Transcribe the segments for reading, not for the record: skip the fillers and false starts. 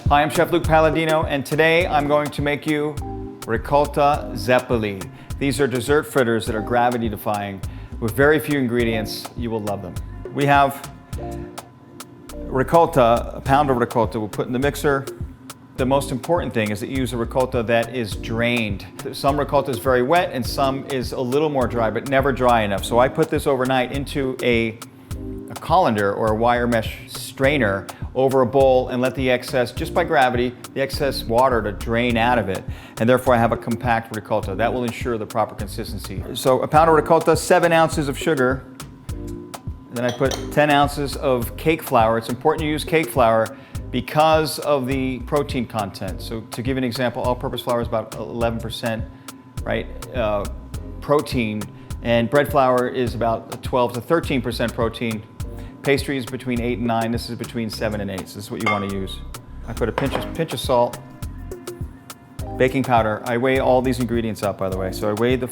Hi, I'm Chef Luke Palladino, and today I'm going to make you Ricotta Zeppole. These are dessert fritters that are gravity defying with very few ingredients. You will love them. We have ricotta, a pound of ricotta we'll put in the mixer. The most important thing is that you use a ricotta that is drained. Some ricotta is very wet and some is a little more dry, but never dry enough. So I put this overnight into a colander or a wire mesh strainer over a bowl and let the excess, just by gravity, the excess water to drain out of it. And therefore I have a compact ricotta. That will ensure the proper consistency. So a pound of ricotta, 7 ounces of sugar. Then I put 10 ounces of cake flour. It's important to use cake flour because of the protein content. So to give you an example, all-purpose flour is about 11%, right, protein, and bread flour is about 12 to 13% protein. Pastry is between 8 and 9. This is between 7 and 8. So this is what you want to use. I put a pinch of salt, baking powder. I weigh all these ingredients up, by the way. So I weighed the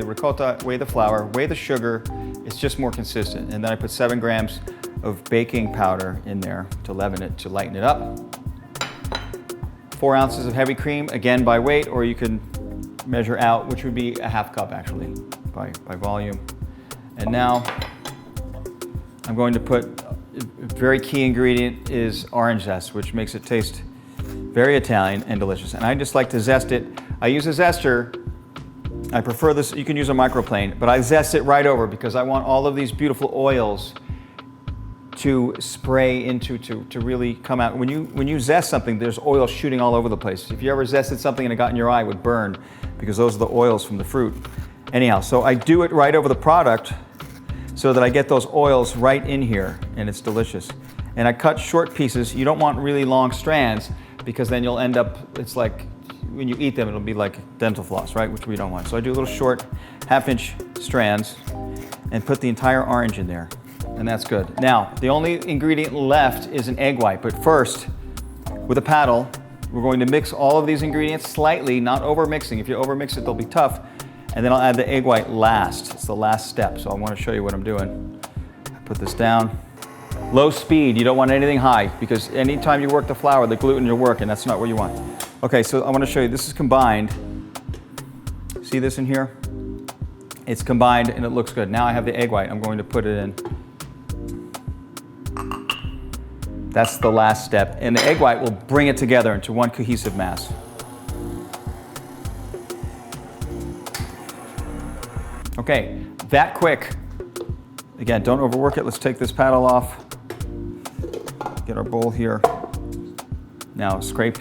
ricotta, I weighed the flour, weighed the sugar. It's just more consistent. And then I put 7 grams of baking powder in there to leaven it, to lighten it up. 4 ounces of heavy cream, again by weight, or you can measure out, which would be a half cup actually, by volume. And now I'm going to put, a very key ingredient is orange zest, which makes it taste very Italian and delicious. And I just like to zest it. I use a zester. I prefer this, you can use a microplane, but I zest it right over because I want all of these beautiful oils to spray into, to really come out. When you zest something, there's oil shooting all over the place. If you ever zested something and it got in your eye, it would burn because those are the oils from the fruit. Anyhow, so I do it right over the product so that I get those oils right in here, and it's delicious. And I cut short pieces. You don't want really long strands because then you'll end up, it's like, when you eat them, it'll be like dental floss, right? Which we don't want. So I do little short, half-inch strands and put the entire orange in there. And that's good. Now, the only ingredient left is an egg white. But first, with a paddle, we're going to mix all of these ingredients slightly, not over mixing. If you over mix it, they'll be tough. And then I'll add the egg white last. It's the last step. So I want to show you what I'm doing. I put this down. Low speed, you don't want anything high because anytime you work the flour, the gluten will work, and that's not what you want. Okay, so I want to show you, this is combined. See this in here? It's combined and it looks good. Now I have the egg white. I'm going to put it in. That's the last step. And the egg white will bring it together into one cohesive mass. Okay, that quick. Again, don't overwork it. Let's take this paddle off. Get our bowl here. Now scrape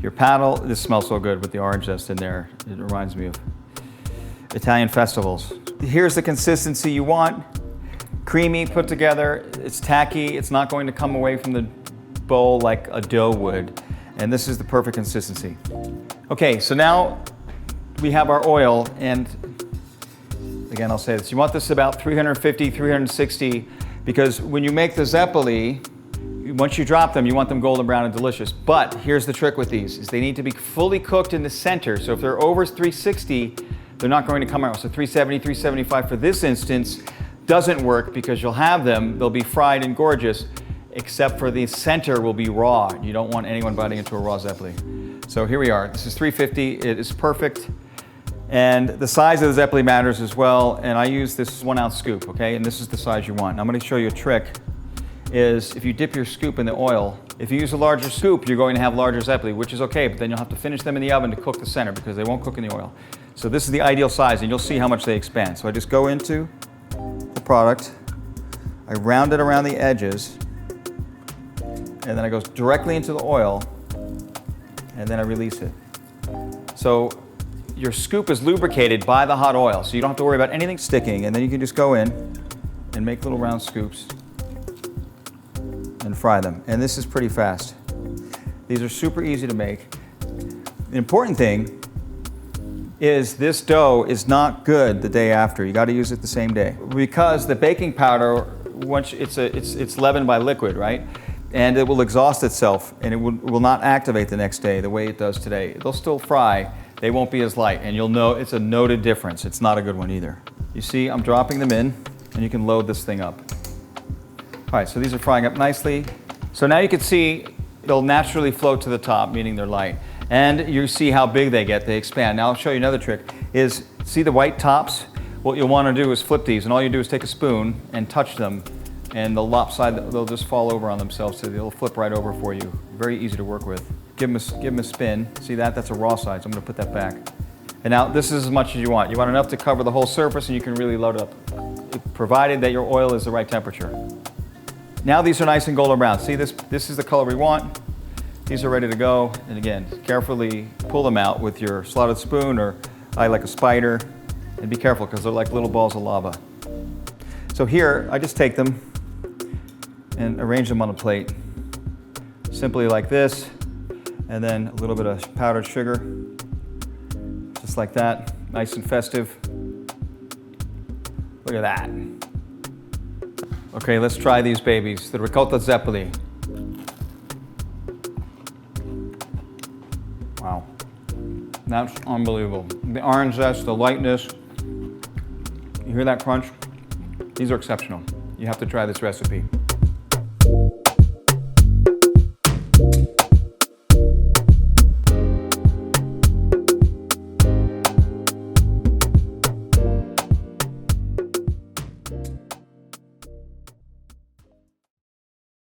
your paddle. This smells so good with the orange zest in there. It reminds me of Italian festivals. Here's the consistency you want. Creamy, put together. It's tacky. It's not going to come away from the bowl like a dough would. And this is the perfect consistency. Okay, so now we have our oil, and again, I'll say this. You want this about 350, 360, because when you make the zeppoli, once you drop them, you want them golden brown and delicious. But here's the trick with these, is they need to be fully cooked in the center. So if they're over 360, they're not going to come out. So 370, 375 for this instance doesn't work because you'll have them, they'll be fried and gorgeous, except for the center will be raw. You don't want anyone biting into a raw zeppoli. So here we are. This is 350. It is perfect. And the size of the zeppoli matters as well. And I use this 1 ounce scoop, okay? And this is the size you want. And I'm going to show you a trick. Is if you dip your scoop in the oil, if you use a larger scoop, you're going to have larger zeppoli, which is okay, but then you'll have to finish them in the oven to cook the center because they won't cook in the oil. So this is the ideal size, and you'll see how much they expand. So I just go into the product, I round it around the edges, and then I go directly into the oil, and then I release it. So your scoop is lubricated by the hot oil, so you don't have to worry about anything sticking, and then you can just go in and make little round scoops and fry them. And this is pretty fast. These are super easy to make. The important thing is this dough is not good the day after. You got to use it the same day because the baking powder, once it's leavened by liquid, right? And it will exhaust itself and it will not activate the next day the way it does today. They'll still fry. They won't be as light, and you'll know it's a noted difference. It's not a good one either. You see, I'm dropping them in, and you can load this thing up. All right, so these are frying up nicely. So now you can see they'll naturally float to the top, meaning they're light. And you see how big they get, they expand. Now I'll show you another trick, is see the white tops? What you'll want to do is flip these, and all you do is take a spoon and touch them, and they'll just fall over on themselves, so they'll flip right over for you. Very easy to work with. Give them a spin. See that? That's a raw side, so I'm going to put that back. And now this is as much as you want. You want enough to cover the whole surface, and you can really load up, provided that your oil is the right temperature. Now these are nice and golden brown. See, this is the color we want. These are ready to go. And again, carefully pull them out with your slotted spoon, or I like a spider. And be careful, because they're like little balls of lava. So here, I just take them and arrange them on a plate. Simply like this, and then a little bit of powdered sugar. Just like that, nice and festive. Look at that. Okay, let's try these babies, the Ricotta Zeppole. Wow, that's unbelievable. The orange zest, the lightness, you hear that crunch? These are exceptional. You have to try this recipe.